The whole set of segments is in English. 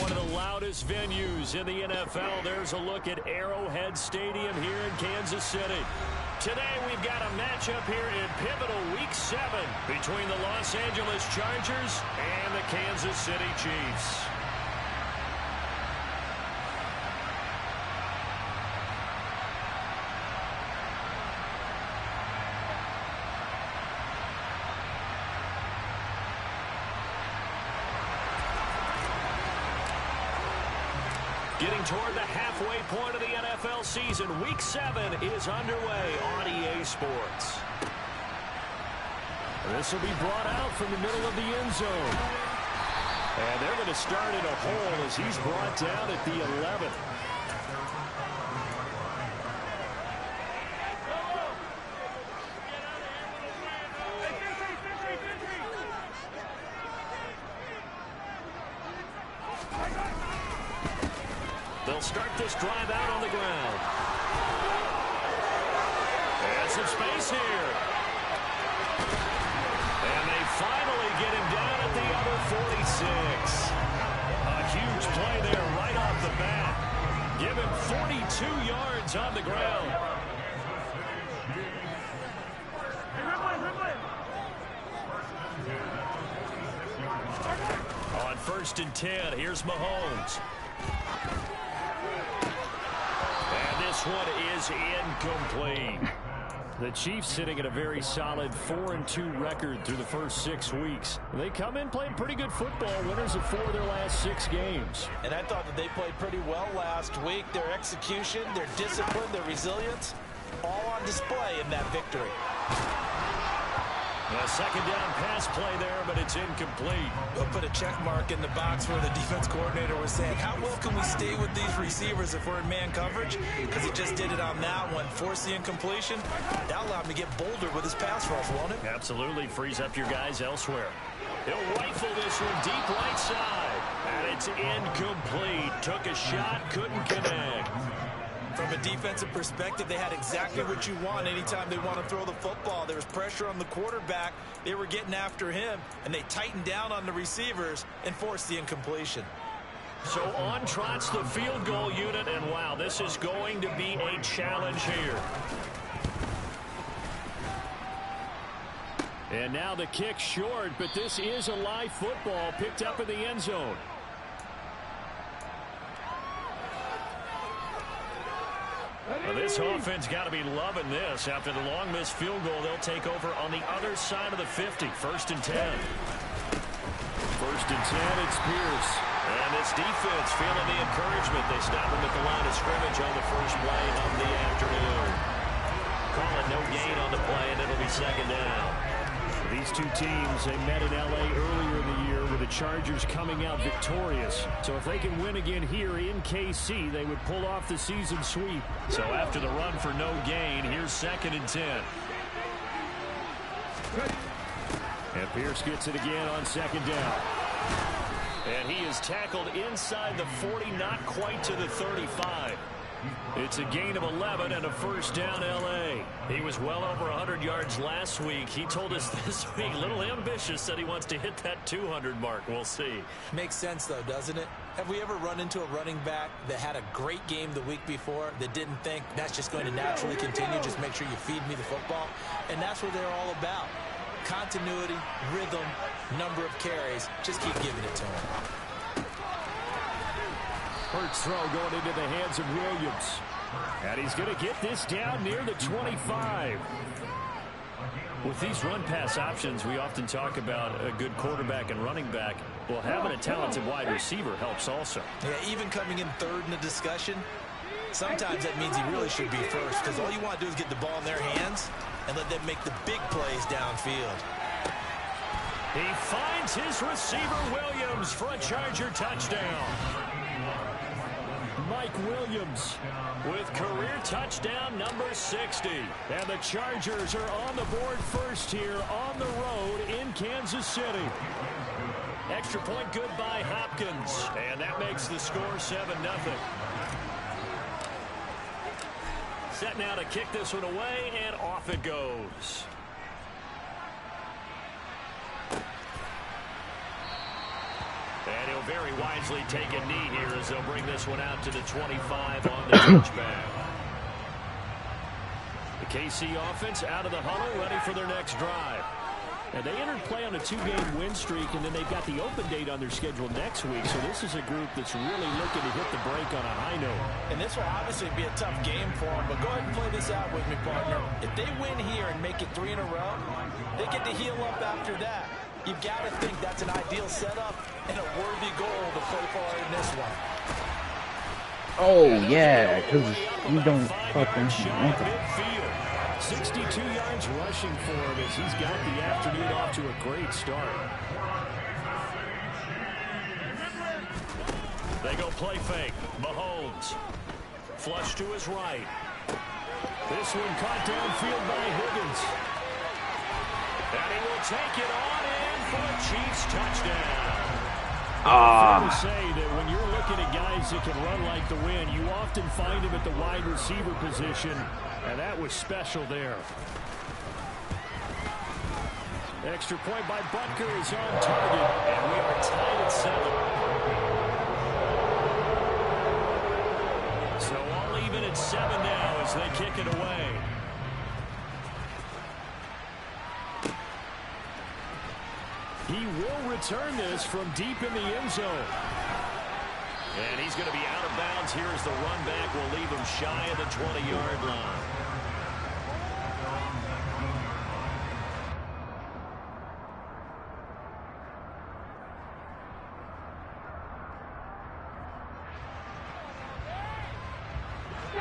one of the loudest venues in the NFL. There's a look at Arrowhead Stadium here in Kansas City. Today we've got a matchup here in pivotal Week 7 between the Los Angeles Chargers and the Kansas City Chiefs. Getting toward the halfway point of the NFL season, Week 7 is underway on EA Sports. This will be brought out from the middle of the end zone. And they're going to start in a hole as he's brought down at the 11. They'll start this drive out on the ground. And some space here. And they finally get him down at the other 46. A huge play there right off the bat. Give him 42 yards on the ground. On 1st and 10, here's Mahomes. This one is incomplete. The Chiefs sitting at a very solid 4-2 record through the first 6 weeks. They come in playing pretty good football, winners of 4 of their last 6 games. And I thought that they played pretty well last week. Their execution, their discipline, their resilience, all on display in that victory. A second down pass play there, but it's incomplete. We'll put a check mark in the box where the defense coordinator was saying, how well can we stay with these receivers if we're in man coverage? Because he just did it on that one, forced the incompletion. That allowed him to get bolder with his pass rush, won't it? Absolutely, frees up your guys elsewhere. He'll rifle this one deep right side. And it's incomplete. Took a shot, couldn't connect. From a defensive perspective, they had exactly what you want anytime they want to throw the football. There was pressure on the quarterback. They were getting after him, and they tightened down on the receivers and forced the incompletion. So on trots the field goal unit, and wow, this is going to be a challenge here. And now the kick short, but this is a live football picked up in the end zone. Well, this offense got to be loving this. After the long missed field goal, they'll take over on the other side of the 50. 1st and 10. 1st and 10, it's Pierce. And this defense feeling the encouragement. They stop him at the line of scrimmage on the first play of the afternoon. Calling no gain on the play, and it'll be 2nd down. These two teams, they met in L.A. earlier in the year with the Chargers coming out victorious. So if they can win again here in KC, they would pull off the season sweep. So after the run for no gain, here's 2nd and 10. And Pierce gets it again on 2nd down. And he is tackled inside the 40, not quite to the 35. It's a gain of 11 and a 1st down L.A. He was well over 100 yards last week. He told us this week, a little ambitious, that he wants to hit that 200 mark. We'll see. Makes sense, though, doesn't it? Have we ever run into a running back that had a great game the week before that didn't think that's just going to naturally continue, just make sure you feed me the football? And that's what they're all about. Continuity, rhythm, number of carries. Just keep giving it to him. Hurts throw going into the hands of Williams. And he's going to get this down near the 25. With these run-pass options, we often talk about a good quarterback and running back. Well, having a talented wide receiver helps also. Yeah, even coming in 3rd in the discussion, sometimes that means he really should be 1st, because all you want to do is get the ball in their hands and let them make the big plays downfield. He finds his receiver, Williams, for a Charger touchdown. Mike Williams with career touchdown number 60. And the Chargers are on the board first here on the road in Kansas City. Extra point good by Hopkins. And that makes the score 7-0. Set now to kick this one away, and off it goes. And he'll very wisely taken knee here as they'll bring this one out to the 25 on the touchback. The KC offense out of the huddle, ready for their next drive. And they entered play on a 2-game win streak, and then they've got the open date on their schedule next week. So this is a group that's really looking to hit the break on a high note. And this will obviously be a tough game for them, but go ahead and play this out with me, partner. If they win here and make it 3 in a row, they get to heal up after that. You've got to think that's an ideal setup and a worthy goal to play for in this one. Oh, yeah, because you don't fucking... 62 yards rushing for him as he's got the afternoon off to a great start. They go play fake. Mahomes. Flush to his right. This one caught downfield by Higgins. And he will take it on in for a Chiefs touchdown. Fair to say that when you're looking at guys that can run like the wind, you often find them at the wide receiver position, and that was special there. Extra point by Butker is on target, and we are tied at 7. So all even at 7 now as they kick it away. He will return this from deep in the end zone. And he's going to be out of bounds here as the run back will leave him shy of the 20-yard line.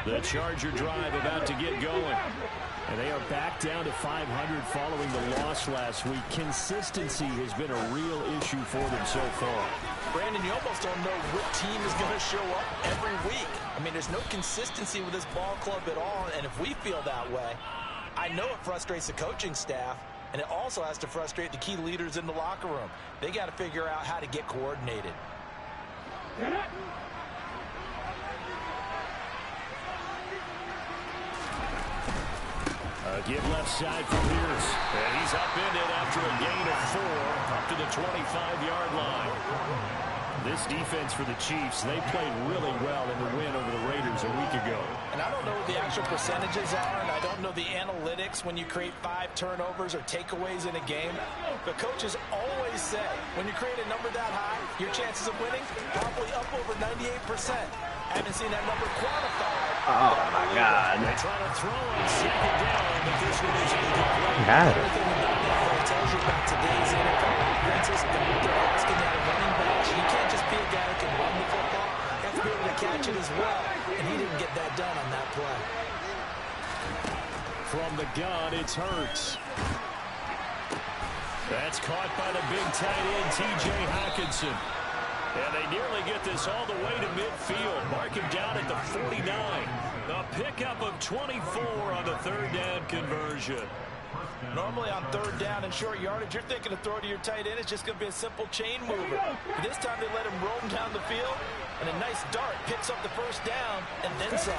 The Charger drive about to get going. And they are back down to 500 following the loss last week. Consistency has been a real issue for them so far. Brandon, you almost don't know what team is going to show up every week. I mean, there's no consistency with this ball club at all, and if we feel that way, I know it frustrates the coaching staff, and it also has to frustrate the key leaders in the locker room. They got to figure out how to get coordinated. Give left side for Pierce. And he's upended after a gain of 4 up to the 25-yard line. This defense for the Chiefs, they played really well in the win over the Raiders a week ago. And I don't know what the actual percentages are, and I don't know the analytics when you create 5 turnovers or takeaways in a game. But coaches always say, when you create a number that high, your chances of winning probably up over 98%. I haven't seen that number quantified. Oh, my God. They try to throw on second down, but this one is incomplete. Got it. Everything about that tells you about today's NFL offenses. They're asking that running backs. You can't just be a guy who can run the football. You have to be able to catch it as well, and he didn't get that done on that play. From the gun, it's Hurts. That's caught by the big tight end, T.J. Hockenson. And they nearly get this all the way to midfield. Mark him down at the 49. A pickup of 24 on the third down conversion. Normally on third down and short yardage, you're thinking to throw to your tight end. It's just going to be a simple chain mover. But this time they let him roam down the field. And a nice dart picks up the first down and then some.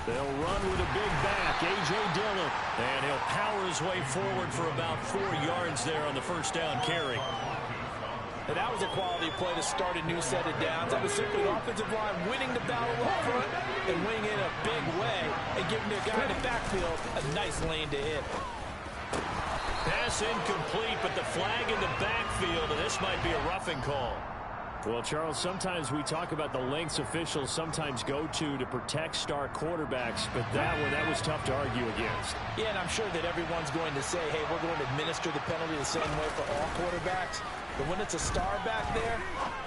They'll run with a big back, A.J. Dillon. And he'll power his way forward for about 4 yards there on the first down carry. And that was a quality play to start a new set of downs. That was simply the offensive line winning the battle up front and winning in a big way and giving the guy in the backfield a nice lane to hit. Pass incomplete, but the flag in the backfield, and this might be a roughing call. Well, Charles, sometimes we talk about the lengths officials sometimes go to protect star quarterbacks, but that was tough to argue against. Yeah, and I'm sure that everyone's going to say, hey, we're going to administer the penalty the same way for all quarterbacks. But when it's a star back there,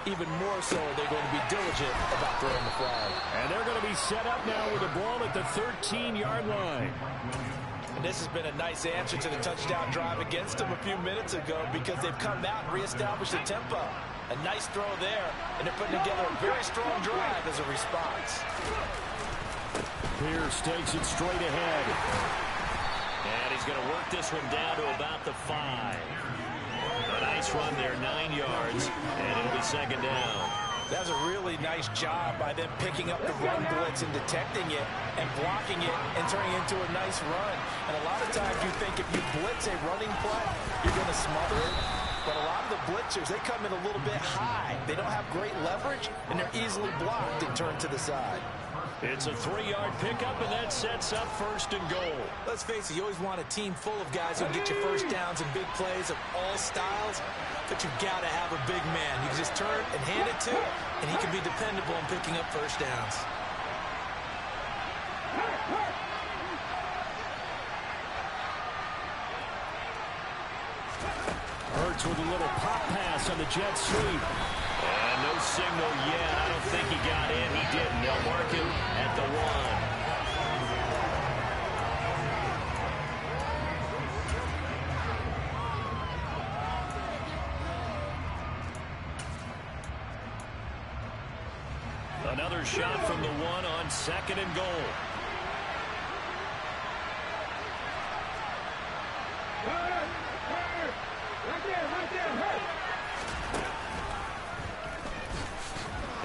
even more so they're going to be diligent about throwing the flag. And they're going to be set up now with the ball at the 13-yard line. And this has been a nice answer to the touchdown drive against them a few minutes ago because they've come out and reestablished the tempo. A nice throw there, and they're putting together a very strong drive as a response. Pierce takes it straight ahead. And he's going to work this one down to about the 5. A nice run there, 9 yards, and it'll be second down. That's a really nice job by them picking up the run blitz and detecting it and blocking it and turning it into a nice run. And a lot of times you think if you blitz a running play, you're going to smother it. But a lot of the blitzers, they come in a little bit high. They don't have great leverage, and they're easily blocked and turned to the side. It's a 3-yard pickup, and that sets up 1st and goal. Let's face it, you always want a team full of guys who get you first downs and big plays of all styles, but you've got to have a big man you can just turn and hand it to, and he can be dependable in picking up first downs. Hurts with a little pop pass on the jet sweep. And no signal yet. I don't think he got in. He didn't. They'll mark him at the 1. Another shot from the 1 on 2nd and goal.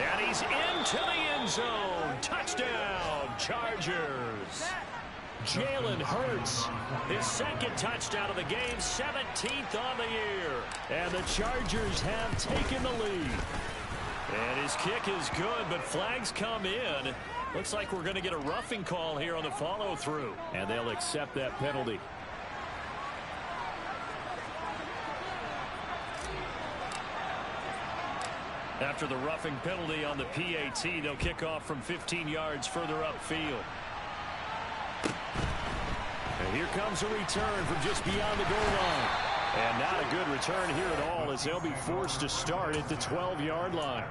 And he's into the end zone. Touchdown, Chargers. Jalen Hurts, his 2nd touchdown of the game, 17th on the year. And the Chargers have taken the lead. And his kick is good, but flags come in. Looks like we're going to get a roughing call here on the follow-through. And they'll accept that penalty. After the roughing penalty on the PAT, they'll kick off from 15 yards further upfield. And here comes a return from just beyond the goal line. And not a good return here at all, as they'll be forced to start at the 12-yard line.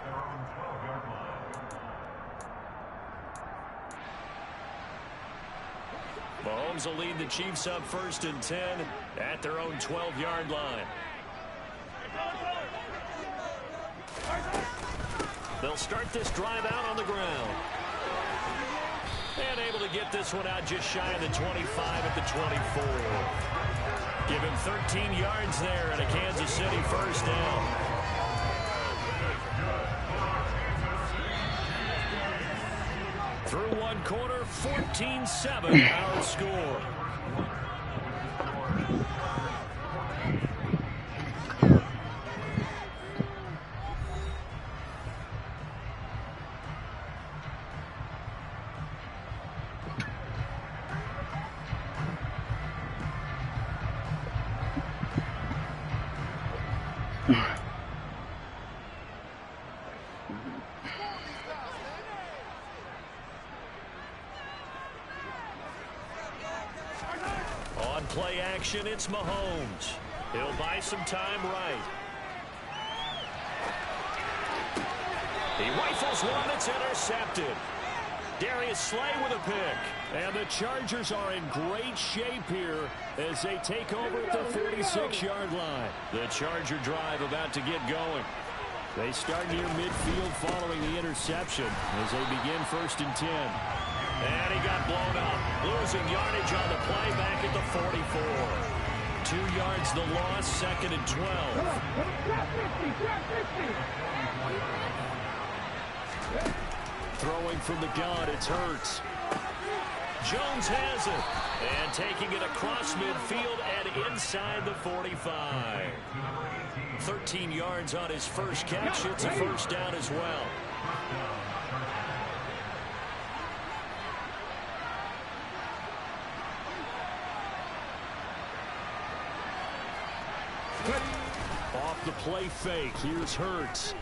Mahomes will lead the Chiefs up 1st and 10 at their own 12-yard line. They'll start this drive out on the ground. And able to get this one out just shy of the 25 at the 24. Give him 13 yards there and a Kansas City 1st down. Through 1 quarter, 14-7 our score. On play action, it's Mahomes. He'll buy some time right. He rifles one, it's intercepted. Darius Slay with a pick. And the Chargers are in great shape here as they take over at the 46-yard line. The Charger drive about to get going. They start near midfield following the interception as they begin 1st and 10. And he got blown up, losing yardage on the play back at the 44. 2 yards the loss, 2nd and 12. Throwing from the gun, it's Hurts. Jones has it. And taking it across midfield and inside the 45. 13 yards on his first catch. It's a 1st down as well. Off the play fake. Here's Hurts.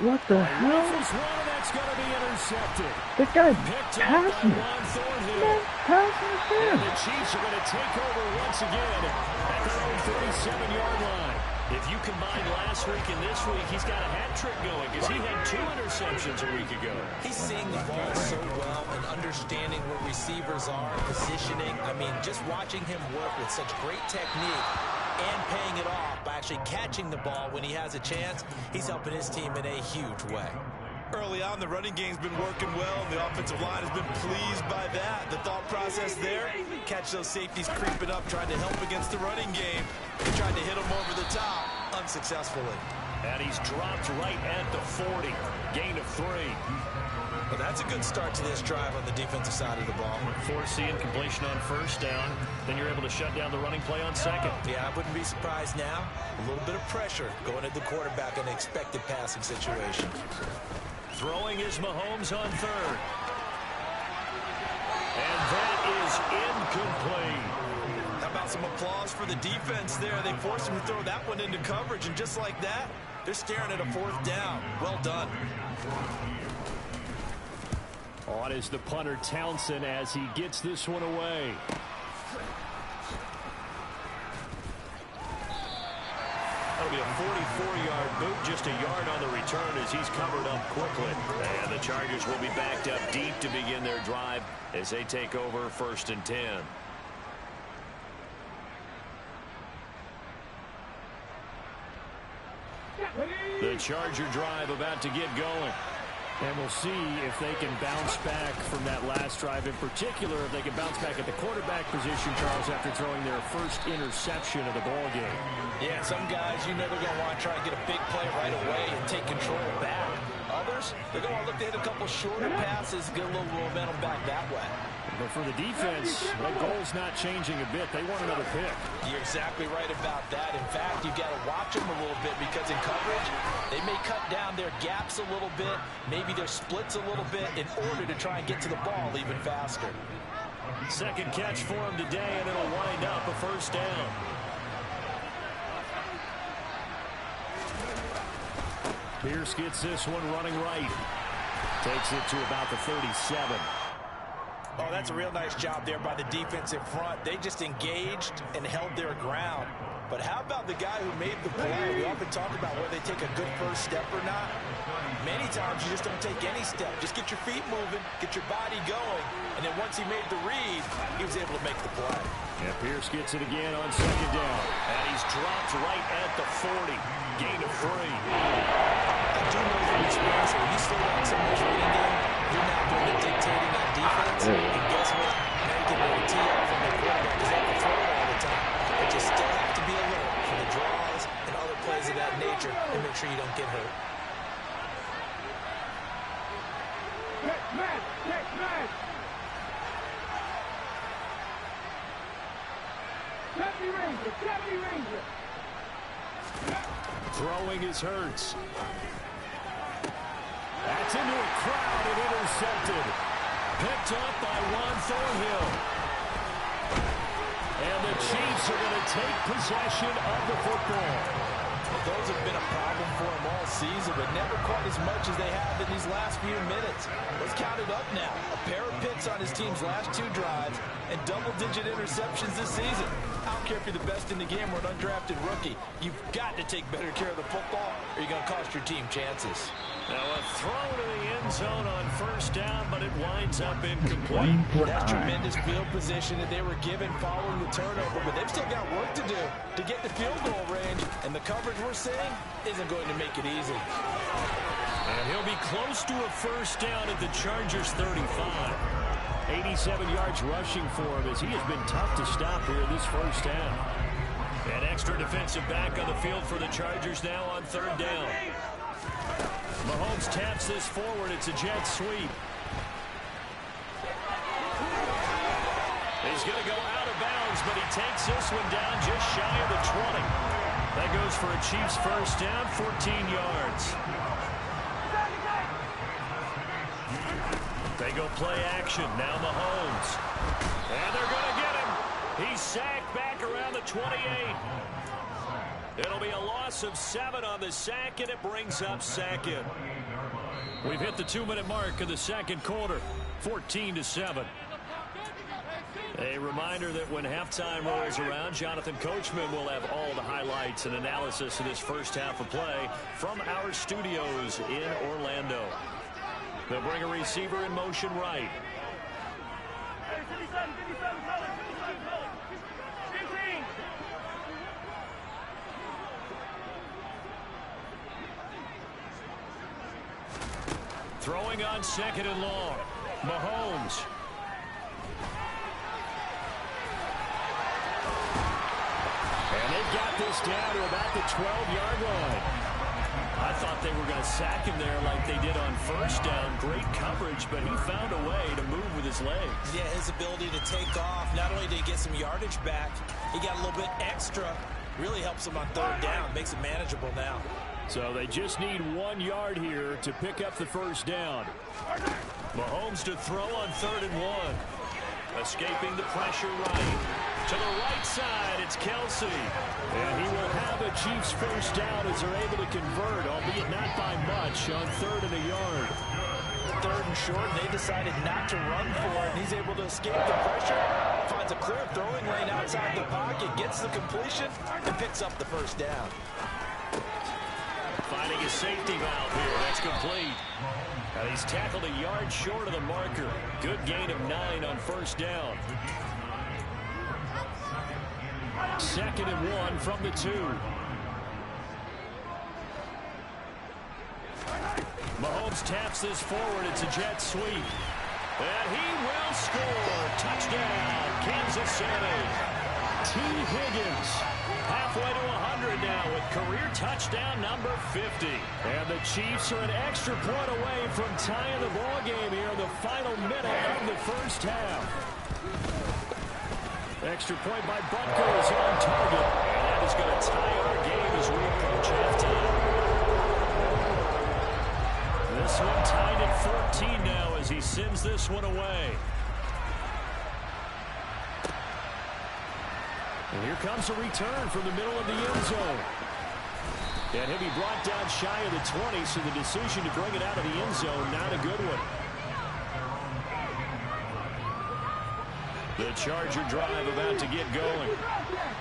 What the hell? That's going to be intercepted. The guy passing. And the Chiefs are going to take over once again at their own 37-yard line. If you combine last week and this week, he's got a hat trick going because he had 2 interceptions a week ago. He's seeing the ball so well and understanding where receivers are, positioning. I mean, just watching him work with such great technique and paying it off by actually catching the ball when he has a chance, he's helping his team in a huge way. Early on, the running game's been working well, and the offensive line has been pleased by that. The thought process there, catch those safeties creeping up, trying to help against the running game. They tried to hit them over the top, unsuccessfully. And he's dropped right at the 40. Gain of 3. Well, that's a good start to this drive on the defensive side of the ball. Force the incompletion on first down. Then you're able to shut down the running play on second. Yeah, I wouldn't be surprised now. A little bit of pressure going at the quarterback in an expected passing situation. Throwing is Mahomes on third. And that is incomplete. How about some applause for the defense there? They forced him to throw that one into coverage, and just like that, they're staring at a fourth down. Well done. On is the punter Townsend as he gets this one away. That'll be a 44-yard boot, just a yard on the return as he's covered up quickly. And the Chargers will be backed up deep to begin their drive as they take over 1st and 10. The Charger drive about to get going. And we'll see if they can bounce back from that last drive. In particular, if they can bounce back at the quarterback position, Charles, after throwing their first interception of the ball game. Yeah, some guys, you know they're going to want to try and get a big play right away and take control back. Others, they're going to look to hit a couple shorter passes, get a little momentum back that way. But for the defense, that goal's not changing a bit. They want another pick. You're exactly right about that. In fact, you've got to watch them a little bit because in coverage, they may cut down their gaps a little bit, maybe their splits a little bit in order to try and get to the ball even faster. Second catch for him today, and it'll wind up a first down. Pierce gets this one running right. Takes it to about the 37. Oh, that's a real nice job there by the defense in front. They just engaged and held their ground. But how about the guy who made the play? We often talk about whether they take a good first step or not. Many times you just don't take any step. Just get your feet moving, get your body going. And then once he made the read, he was able to make the play. And Pierce gets it again on second down. And he's dropped right at the 40. Gain of 3. I do know from experience when you slow down so much running game, you're now doing the dictating on defense. And guess what? Now you can really tee off from the quarterback because they can throw it all the time. But you still have to be alert for the draws and other plays of that nature and make sure you don't get hurt. Throwing is Hurts. That's into a crowd and intercepted. Picked up by Juan Thornhill. And the Chiefs are going to take possession of the football. Those have been a problem for him all season, but never quite as much as they have in these last few minutes. Let's count it up now. A pair of picks on his team's last 2 drives and double-digit interceptions this season. I don't care if you're the best in the game or an undrafted rookie. You've got to take better care of the football or you're going to cost your team chances. Now a throw to the end zone on first down, but it winds up incomplete. That's tremendous field position that they were given following the turnover, but they've still got work to do to get the field goal range, and the coverage we're seeing isn't going to make it easy. And he'll be close to a first down at the Chargers 35. 87 yards rushing for him as he has been tough to stop here this first down. An extra defensive back on the field for the Chargers now on third down. Mahomes taps this forward. It's a jet sweep. He's going to go out of bounds, but he takes this one down just shy of the 20. That goes for a Chiefs first down, 14 yards. They go play action. Now Mahomes. And they're going to get him. He's sacked back around the 28. It'll be a loss of 7 on the sack, and it brings up second. We've hit the 2-minute mark of the second quarter, 14-7. A reminder that when halftime rolls around, Jonathan Coachman will have all the highlights and analysis of this first half of play from our studios in Orlando. They'll bring a receiver in motion right. Throwing on second and long. Mahomes. And they've got this down to about the 12-yard line. I thought they were going to sack him there like they did on first down. Great coverage, but he found a way to move with his legs. Yeah, his ability to take off. Not only did he get some yardage back, he got a little bit extra. Really helps him on third down. Makes it manageable now. So they just need 1 yard here to pick up the first down. Mahomes to throw on 3rd and 1. Escaping the pressure right. To the right side, it's Kelsey. And he will have a Chiefs first down as they're able to convert, albeit not by much, on 3rd and a yard. 3rd and short, and they decided not to run for it, and he's able to escape the pressure, finds a clear throwing lane outside the pocket, gets the completion, and picks up the first down. Finding a safety valve here. That's complete. And he's tackled a yard short of the marker. Good gain of 9 on first down. 2nd and 1 from the 2. Mahomes taps this forward. It's a jet sweep. And he will score. Touchdown, Kansas City. T. Higgins Halfway to 100 now with career touchdown number 50. And the Chiefs are an extra point away from tying the ball game here in the final minute of the first half. Extra point by Butker is on target. And that is going to tie our game as we approach halftime. This one tied at 14 now as he sends this one away. And here comes a return from the middle of the end zone. And he'll be brought down shy of the 20, so the decision to bring it out of the end zone, not a good one. The Charger drive about to get going.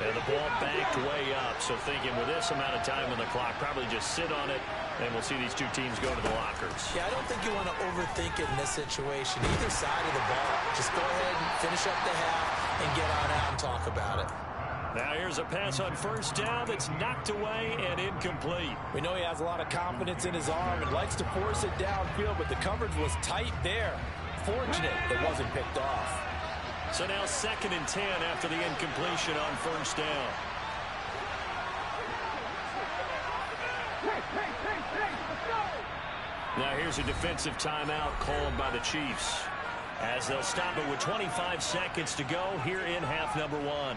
And the ball backed way up. So thinking with this amount of time on the clock, probably just sit on it, and we'll see these two teams go to the lockers. Yeah, I don't think you want to overthink it in this situation. Either side of the ball. Just go ahead and finish up the half and get on out and talk about it. Now here's a pass on first down that's knocked away and incomplete. We know he has a lot of confidence in his arm and likes to force it downfield, but the coverage was tight there. Fortunate it wasn't picked off. So now 2nd and 10 after the incompletion on first down. Now here's a defensive timeout called by the Chiefs as they'll stop it with 25 seconds to go here in half number 1.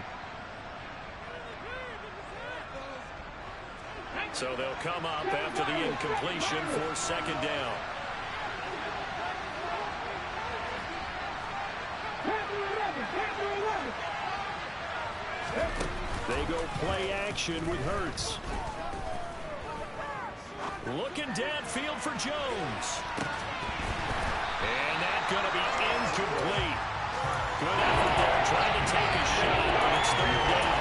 So they'll come up after the incompletion for 2nd down. They go play action with Hurts. Looking downfield for Jones. And that's going to be incomplete. Good effort there, trying to take a shot, but it's 3rd down.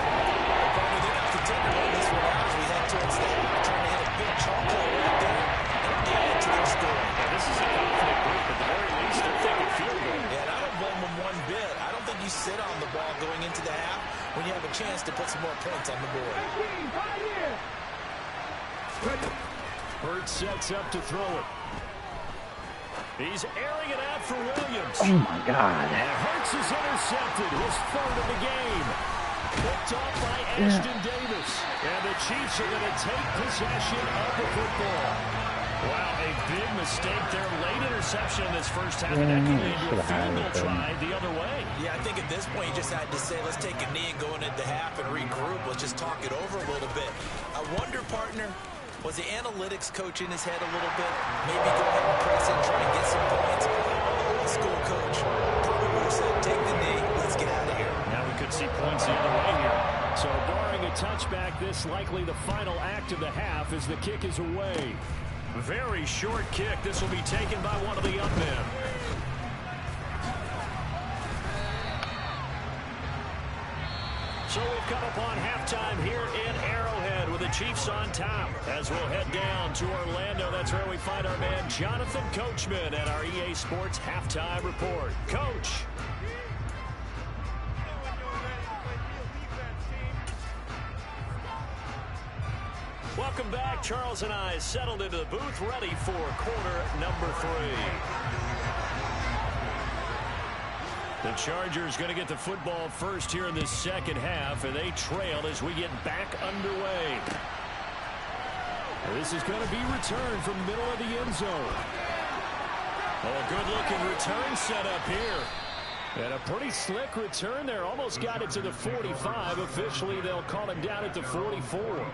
Probably didn't have to take it on this one as we head towards the half, trying to hit a big chunk play right there and add to their score. Now, this is a confident group. At the very least, they're thinking field goal. Yeah, and I don't blame them one bit. I don't think you sit on the ball going into the half when you have a chance to put some more points on the board. Hurts sets up to throw it. He's airing it out for Williams. Oh, my God. And Hurts is intercepted, his 3rd of the game. Picked off by Ashton Davis. And the Chiefs are going to take possession of the football. Wow, a big mistake there. Late interception in this first half, and that could lead to a field goal try the other way. Yeah, I think at this point you just had to say, let's take a knee and go into the half and regroup. Let's just talk it over a little bit. I wonder, partner, was the analytics coach in his head a little bit? Maybe go ahead and press it, try to get some points. Old school coach probably would have said, take the knee, let's get out of here. Now we could see points the other way here. So barring a touchback, this likely the final act of the half as the kick is away. Very short kick. This will be taken by one of the young men. So we've come upon halftime here in Arrowhead with the Chiefs on top. As we'll head down to Orlando, that's where we find our man Jonathan Coachman at our EA Sports Halftime Report. Coach. Welcome back. Charles and I settled into the booth, ready for quarter number 3. The Chargers going to get the football first here in this second half, and they trail as we get back underway. This is going to be returned from the middle of the end zone. Oh, a good-looking return set up here. And a pretty slick return there. Almost got it to the 45. Officially, they'll call him down at the 44.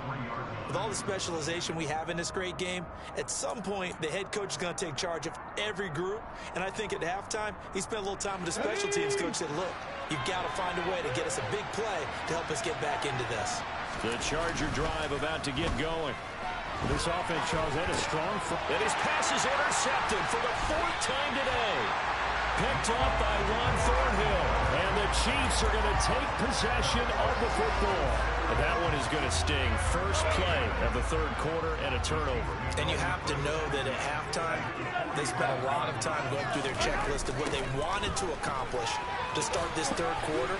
With all the specialization we have in this great game, at some point, the head coach is going to take charge of every group. And I think at halftime, he spent a little time with the special teams coach said, look, you've got to find a way to get us a big play to help us get back into this. The Charger drive about to get going. This offense, Charles, had a strong front. And his pass is intercepted for the 4th time today. Picked off by Ron Thornhill. And the Chiefs are going to take possession of the football. And that one is going to sting. First play of the 3rd quarter and a turnover. And you have to know that at halftime, they spent a lot of time going through their checklist of what they wanted to accomplish to start this 3rd quarter.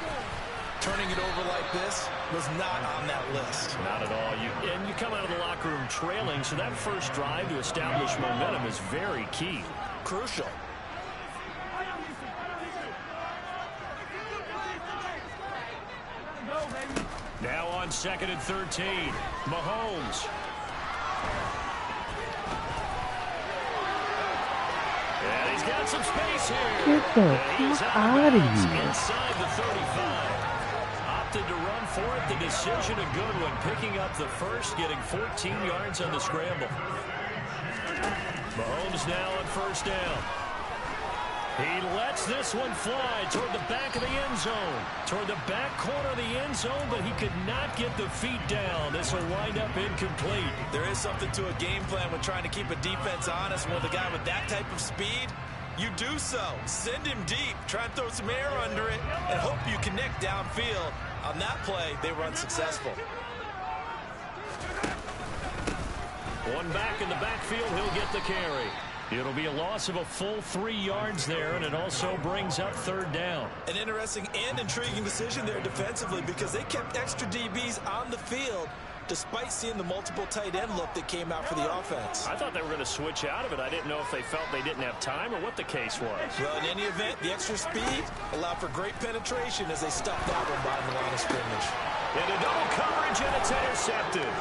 Turning it over like this was not on that list. Not at all. And you come out of the locker room trailing, so that first drive to establish momentum is very key. Crucial. Now on 2nd and 13. Mahomes. And he's got some space here. Get the fuck out of here. Inside the 35. Opted to run for it. The decision a good one. Picking up the first, getting 14 yards on the scramble. Mahomes now on 1st down. He lets this one fly toward the back of the end zone. Toward the back corner of the end zone, but he could not get the feet down. This will wind up incomplete. There is something to a game plan when trying to keep a defense honest. With a guy with that type of speed, you do so. Send him deep. Try and throw some air under it and hope you connect downfield. On that play, they were unsuccessful. One back in the backfield, he'll get the carry. It'll be a loss of a full 3 yards there, and it also brings up 3rd down. An interesting and intriguing decision there defensively because they kept extra DBs on the field despite seeing the multiple tight end look that came out for the offense. I thought they were going to switch out of it. I didn't know if they felt they didn't have time or what the case was. Well, in any event, the extra speed allowed for great penetration as they stuffed that one behind the line of scrimmage. Into double coverage, and it's intercepted.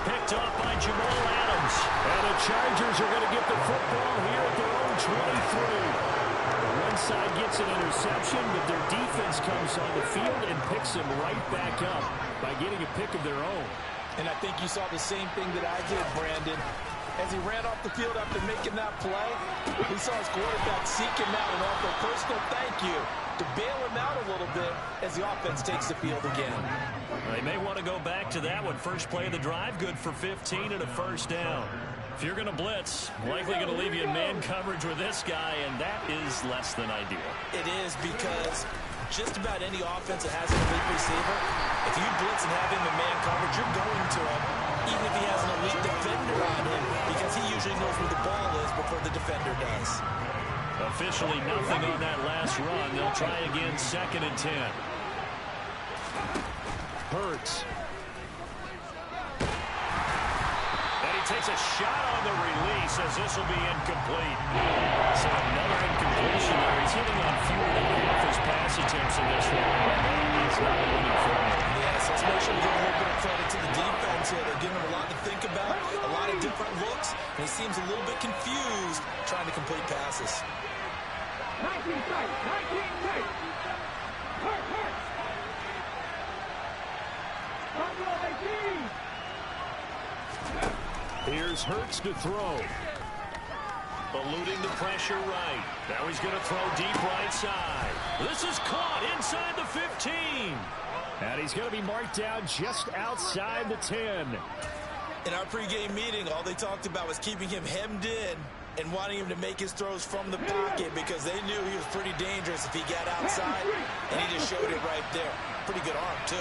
Picked off by Jamal Adams. And the Chargers are going to get the football here at their own 23. One side gets an interception, but their defense comes on the field and picks them right back up by getting a pick of their own. And I think you saw the same thing that I did, Brandon. As he ran off the field after making that play, he saw his quarterback seeking out and offer a personal thank you to bail him out a little bit as the offense takes the field again. They may want to go back to that one. First play of the drive, good for 15 and a 1st down. If you're going to blitz, likely going to leave you in man coverage with this guy, and that is less than ideal. It is because just about any offense that has an elite receiver, if you blitz and have him in man coverage, you're going to him, even if he has an elite defender on him, because he usually knows where the ball is before the defender does. Officially nothing on that last run. They'll try again 2nd and 10. Hurts. And he takes a shot on the release as this will be incomplete. So another incompletion there. He's hitting on fewer than half his pass attempts in this one. He's not winning for him. Yes, let's make sure we give a little bit of credit to the defense here. They're giving him a lot to think about, a lot of different looks, and he seems a little bit confused trying to complete passes. 19 tight, 19 tight. Hurt. Here's Hurts to throw. Eluding the pressure right. Now he's going to throw deep right side. This is caught inside the 15. And he's going to be marked down just outside the 10. In our pregame meeting, all they talked about was keeping him hemmed in and wanting him to make his throws from the pocket because they knew he was pretty dangerous if he got outside, and he just showed it right there. Pretty good arm, too.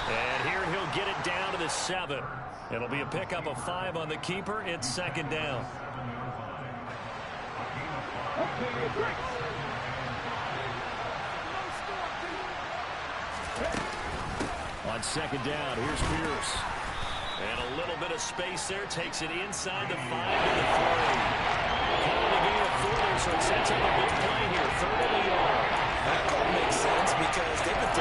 And here he'll get it down to the 7. It'll be a pickup of 5 on the keeper. It's 2nd down. On 2nd down, here's Pierce. And a little bit of space there. Takes it inside the 5 and the 3. Calling the game of 4 there, so it sets up a big play here. 3rd and a yard. That call makes sense because they've been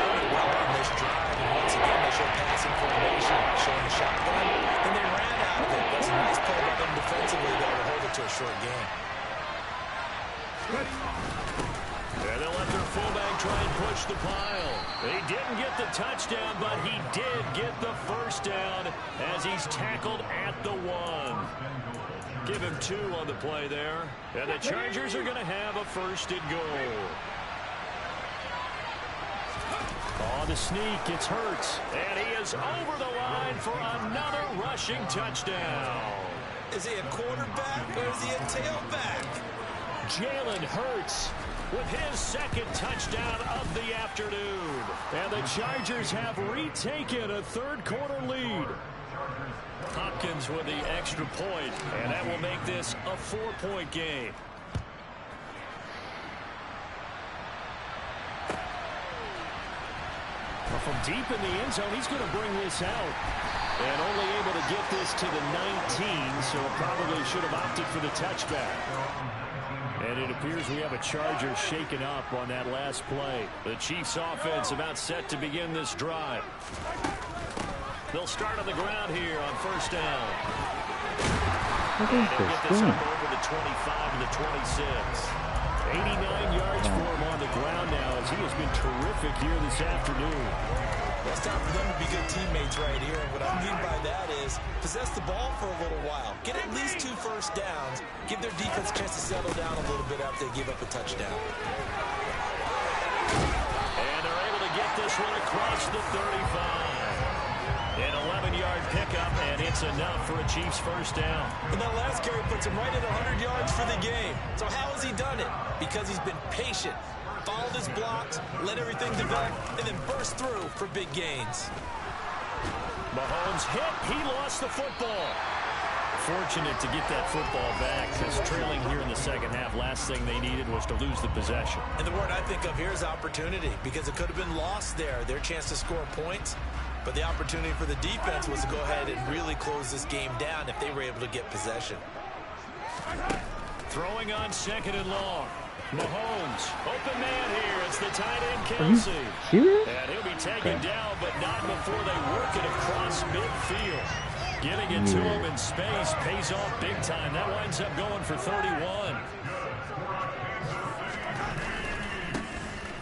try and push the pile. He didn't get the touchdown, but he did get the first down as he's tackled at the 1. Give him 2 on the play there. And the Chargers are going to have a 1st and goal. On the sneak, it's Hurts. And he is over the line for another rushing touchdown. Is he a quarterback or is he a tailback? Jalen Hurts with his 2nd touchdown of the afternoon. And the Chargers have retaken a 3rd quarter lead. Hopkins with the extra point, and that will make this a 4-point game. Well, from deep in the end zone, he's going to bring this out. And only able to get this to the 19, so probably should have opted for the touchback. And it appears we have a Charger shaken up on that last play. The Chiefs offense about set to begin this drive. They'll start on the ground here on 1st down. What is They'll this get this doing? up over the 25 to the 26. 89 yards for him on the ground now as he has been terrific here this afternoon. Well, it's time for them to be good teammates right here. And what I mean by that is possess the ball for a little while. Get at least 2 first downs. Give their defense a chance to settle down a little bit after they give up a touchdown. And they're able to get this one across the 35. An 11-yard pickup, and it's enough for a Chiefs 1st down. And that last carry puts him right at 100 yards for the game. So how has he done it? Because he's been patient, followed his blocks, let everything develop, and then burst through for big gains. Mahomes hit. He lost the football. Fortunate to get that football back because trailing here in the 2nd half, last thing they needed was to lose the possession. And the word I think of here is opportunity because it could have been lost there, their chance to score points. But the opportunity for the defense was to go ahead and really close this game down if they were able to get possession. Throwing on 2nd and long. Mahomes, open man here. It's the tight end, Are you Kelsey. serious? And he'll be taken down, but not before they work it across midfield. Getting it to him in space pays off big time. That winds up going for 31.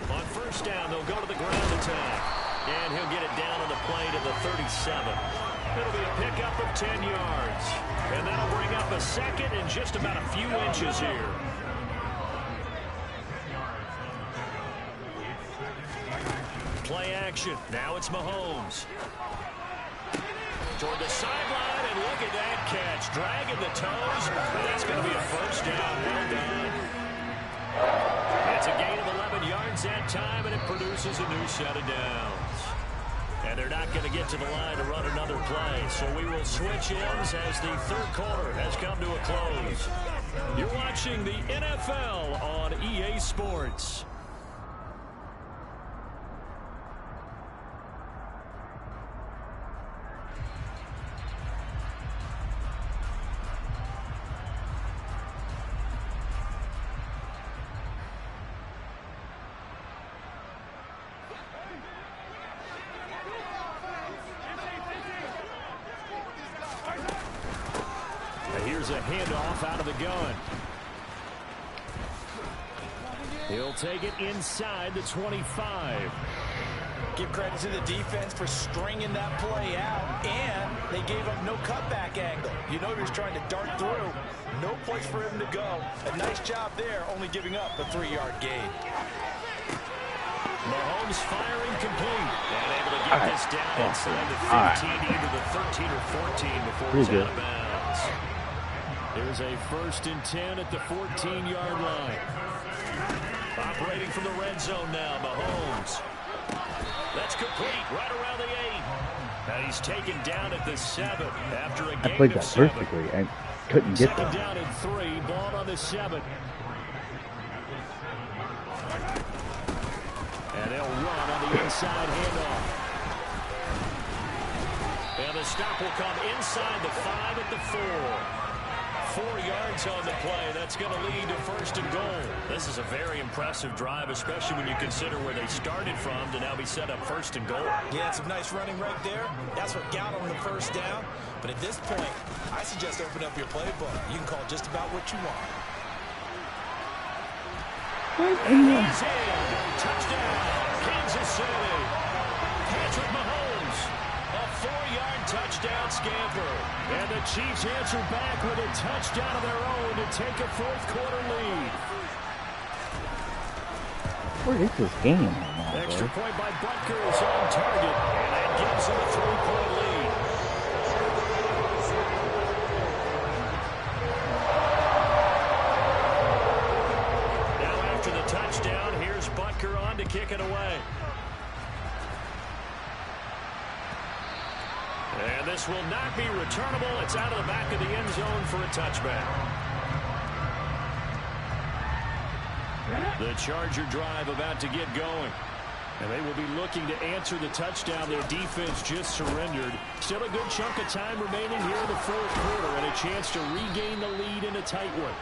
On 1st down, they'll go to the ground attack. And he'll get it down on the play to the 37. It'll be a pickup of 10 yards. And that'll bring up a 2nd and just about a few inches here. Play action. Now it's Mahomes. Toward the sideline, and look at that catch. Dragging the toes. And that's going to be a 1st down. Well done. It's a gain of 11 yards that time, and it produces a new set of downs. And they're not going to get to the line to run another play. So we will switch ends as the 3rd quarter has come to a close. You're watching the NFL on EA Sports. Here's a handoff out of the gun. He'll take it inside the 25. Give credit to the defense for stringing that play out, and they gave up no cutback angle. You know he was trying to dart through. No place for him to go. A nice job there, only giving up a 3-yard gain. Mahomes firing complete. And able to get this down inside the 15, either the 13 or 14 before he's out of bounds. There's a 1st and 10 at the 14-yard line. Operating from the red zone now, Mahomes. That's complete, right around the 8. And he's taken down at the 7 after a gain I played of that 7. perfectly. I couldn't get that. 2nd down and 3, ball on the 7. And they'll run on the inside handoff. And the stop will come inside the 5 at the 4. 4 yards on the play. That's going to lead to 1st and goal. This is a very impressive drive, especially when you consider where they started from to now be set up 1st and goal. Yeah, some nice running right there. That's what got them the 1st down. But at this point, I suggest open up your playbook. You can call just about what you want. He's in. Touchdown. And the Chiefs answer back with a touchdown of their own to take a fourth-quarter lead. Where is this game right now, Extra bro? point by Butker is on target, and that gives them a 3-point lead. Now after the touchdown, here's Butker on to kick it away. And this will not be returnable. It's out of the back of the end zone for a touchback. The Charger drive about to get going. And they will be looking to answer the touchdown their defense just surrendered. Still a good chunk of time remaining here in the fourth quarter and a chance to regain the lead in a tight one.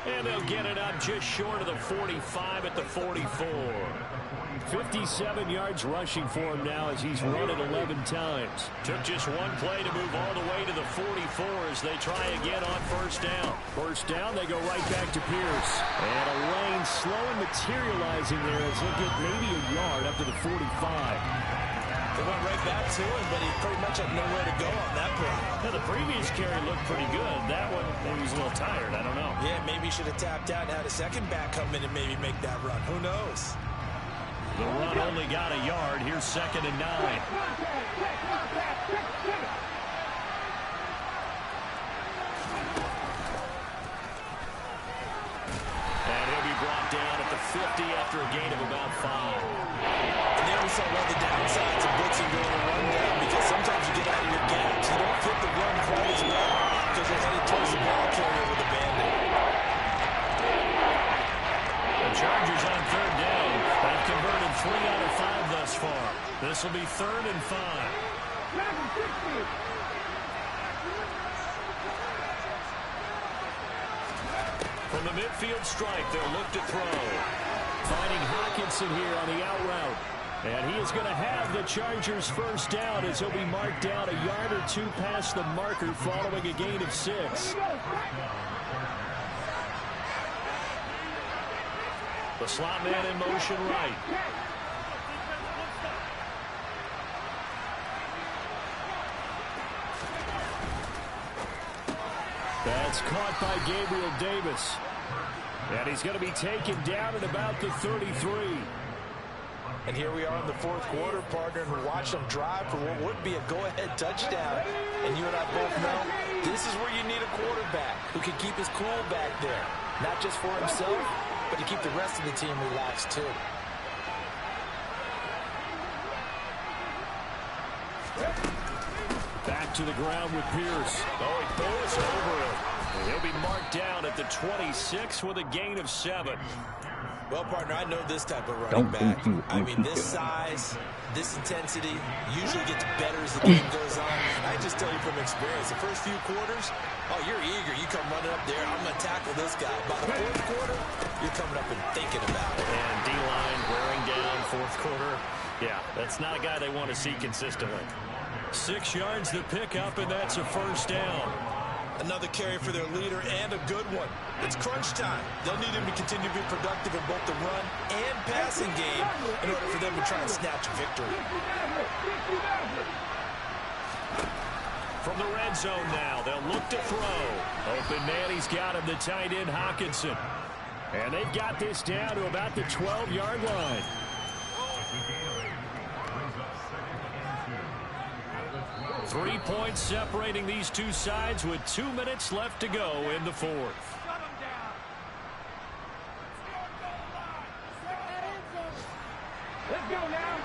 And they'll get it up just short of the 45 at the 44. 57 yards rushing for him now as he's run it 11 times. Took just one play to move all the way to the 44 as they try again on first down. First down, they go right back to Pierce. And a lane slow and materializing there as he'll get maybe a yard up to the 45. They went right back to him, but he pretty much had nowhere to go on that play. Now, the previous carry looked pretty good. That one, maybe he's a little tired. I don't know. Yeah, maybe he should have tapped out and had a second back come in and maybe make that run. Who knows? The run only got a yard. Here's 2nd and 9. And he'll be brought down at the 50 after a gain of about 5. And then we saw one of the downsides of blitzing going a run down because sometimes you get out of your gaps. You don't fit the run quite as well because you're headed towards the ball carrier with a bandit. The Chargers on 3rd down. They've converted 3 out of 5 thus far. This will be 3rd and 5. From the midfield stripe, they'll look to throw. Finding Hawkinson here on the out route. And he is going to have the Chargers first down as he'll be marked down a yard or 2 past the marker following a gain of 6. The slot man in motion right. That's caught by Gabriel Davis. And he's going to be taken down at about the 33. And here we are in the fourth quarter, partner, and we're watching them drive for what would be a go-ahead touchdown. And you and I both know this is where you need a quarterback who can keep his cool back there. Not just for himself, but to keep the rest of the team relaxed, too. Back to the ground with Pierce. Oh, he throws over it. And he'll be marked down at the 26 with a gain of 7. Well, partner, I know this type of running back. I mean, this size, this intensity usually gets better as the game goes on. I just tell you from experience, the first few quarters, oh, you're eager. You come running up there, I'm going to tackle this guy. By the fourth quarter, you're coming up and thinking about it. And D-line wearing down fourth quarter. Yeah, that's not a guy they want to see consistently. 6 yards the pickup, and that's a first down. Another carry for their leader and a good one. It's crunch time. They'll need him to continue to be productive in both the run and passing game in order for them to try and snatch a victory. From the red zone now, they'll look to throw. Open man, he's got him, the tight end Hawkinson. And they've got this down to about the 12-yard line. 3 points separating these two sides with 2 minutes left to go in the fourth. Let's go now.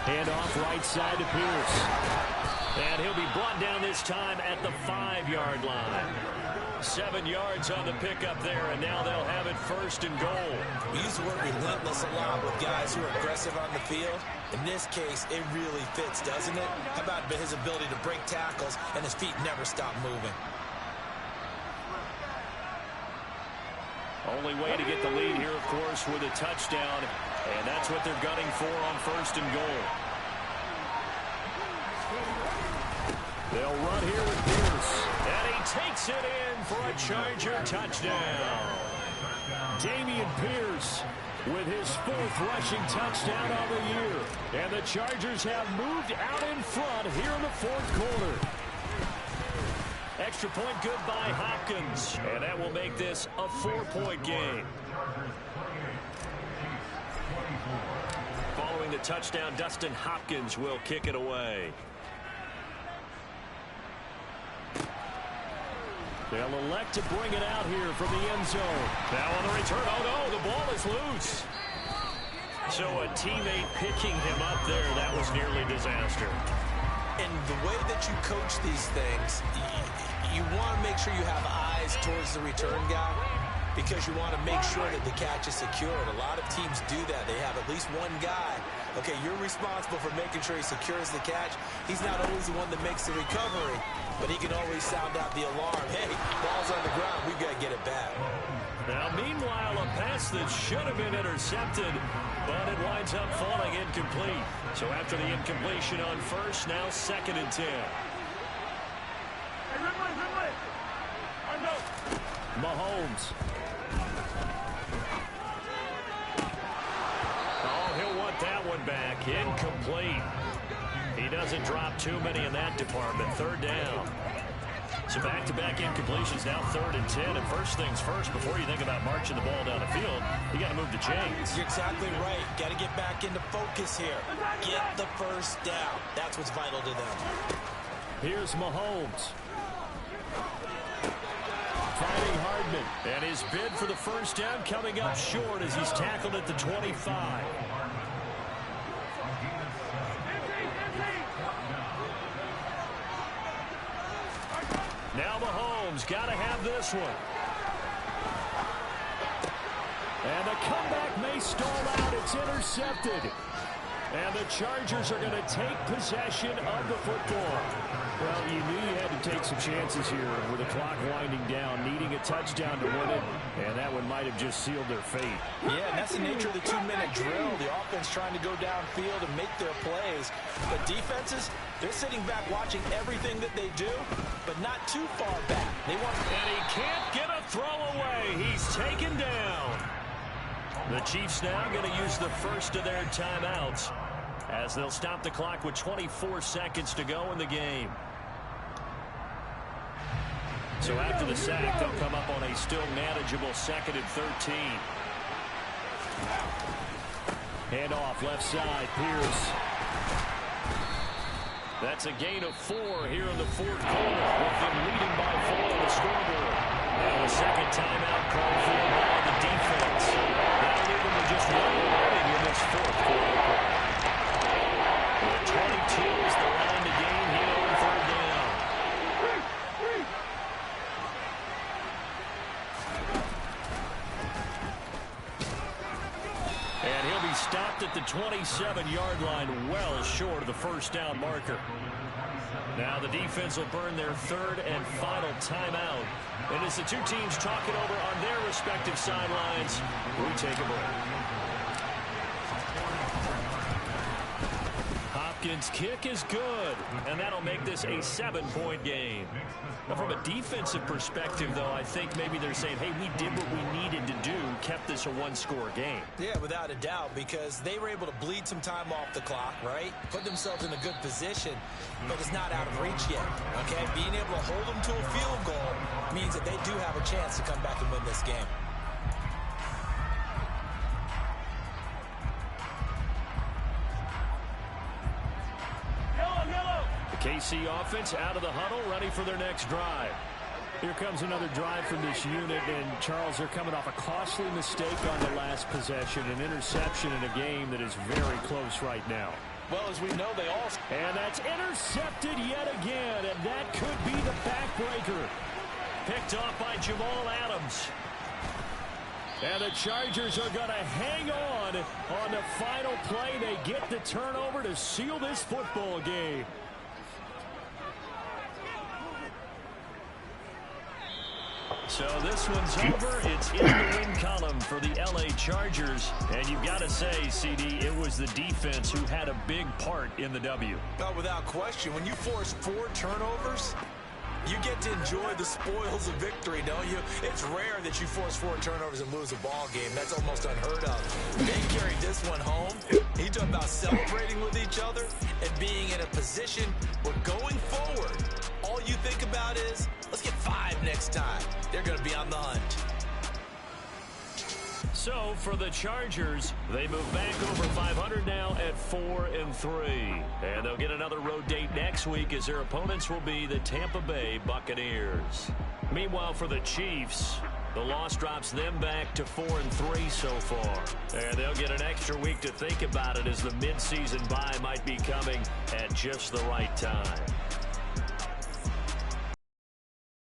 Hand off right side to Pierce. And he'll be brought down this time at the 5-yard line. 7 yards on the pickup there, and now they'll have it first and goal. We use the word relentless a lot with guys who are aggressive on the field. In this case, it really fits, doesn't it? How about his ability to break tackles and his feet never stop moving? Only way to get the lead here, of course, with a touchdown, and that's what they're gunning for on first and goal. They'll run here with Pierce, and he takes it in for a Charger touchdown. Dameon Pierce with his 4th rushing touchdown of the year. And the Chargers have moved out in front here in the 4th quarter. Extra point good by Hopkins. And that will make this a 4-point game. Following the touchdown, Dustin Hopkins will kick it away. They'll elect to bring it out here from the end zone. Now on the return. Oh, no, the ball is loose. So a teammate picking him up there, that was nearly disaster. And the way that you coach these things, you want to make sure you have eyes towards the return guy because you want to make sure that the catch is secured. A lot of teams do that. They have at least one guy. Okay, you're responsible for making sure he secures the catch. He's not always the one that makes the recovery, but he can always sound out the alarm. Hey, ball's on the ground. We've got to get it back. Now, meanwhile, a pass that should have been intercepted, but it winds up falling incomplete. So after the incompletion on first, now 2nd and 10. Mahomes. Oh, he'll want that one back. Incomplete. He doesn't drop too many in that department. 3rd down. So back-to-back incompletions, now 3rd and 10. And first things first, before you think about marching the ball down the field, you got to move the chains. You're exactly right. Got to get back into focus here. Get the first down. That's what's vital to them. Here's Mahomes. Fighting Hardman. And his bid for the first down coming up short as he's tackled at the 25. Now Mahomes got to have this one. And the comeback may stall out. It's intercepted. And the Chargers are going to take possession of the football. Well, you knew you had to take some chances here with the clock winding down, needing a touchdown to win it, and that one might have just sealed their fate. Yeah, and that's the nature of the 2-minute drill. The offense trying to go downfield and make their plays. But defenses, they're sitting back watching everything that they do, but not too far back. They want, and he can't get a throw away. He's taken down. The Chiefs now going to use the first of their timeouts as they'll stop the clock with 24 seconds to go in the game. So after the sack, they'll come up on a still manageable 2nd and 13. Handoff left side, Pierce. That's a gain of 4 here in the 4th quarter, with them leading by 4 on the scoreboard. Now a second timeout called for by the defense. That'll leave them with just 1 remaining in this 4th quarter. 22 is the line to gain here on 3rd down. And he'll be stopped at the 27-yard line, well short of the first down marker. Now the defense will burn their 3rd and final timeout. And as the two teams talk it over on their respective sidelines, we take a break. Hopkins' kick is good, and that'll make this a 7-point game. Now, from a defensive perspective, though, I think maybe they're saying, hey, we did what we needed to do, kept this a 1-score game. Yeah, without a doubt, because they were able to bleed some time off the clock, right? Put themselves in a good position, but it's not out of reach yet, okay? Being able to hold them to a field goal means that they do have a chance to come back and win this game. KC offense out of the huddle, ready for their next drive. Here comes another drive from this unit, and Charles, they're coming off a costly mistake on the last possession, an interception in a game that is very close right now. Well, as we know, they all... And that's intercepted yet again, and that could be the backbreaker. Picked off by Jamal Adams. And the Chargers are going to hang on the final play. They get the turnover to seal this football game. So this one's over. It's in the win column for the LA Chargers. And you've got to say, CD, it was the defense who had a big part in the W. Oh, without question. When you force 4 turnovers, You get to enjoy the spoils of victory, don't you? It's rare that you force 4 turnovers and lose a ball game. That's almost unheard of. They carried this one home. He talked about celebrating with each other and being in a position where going forward, all you think about is, let's get 5 next time. They're going to be on the hunt. So for the Chargers, they move back over 500 now at 4-3. And they'll get another road date next week as their opponents will be the Tampa Bay Buccaneers. Meanwhile, for the Chiefs, the loss drops them back to 4-3 so far. And they'll get an extra week to think about it as the midseason bye might be coming at just the right time.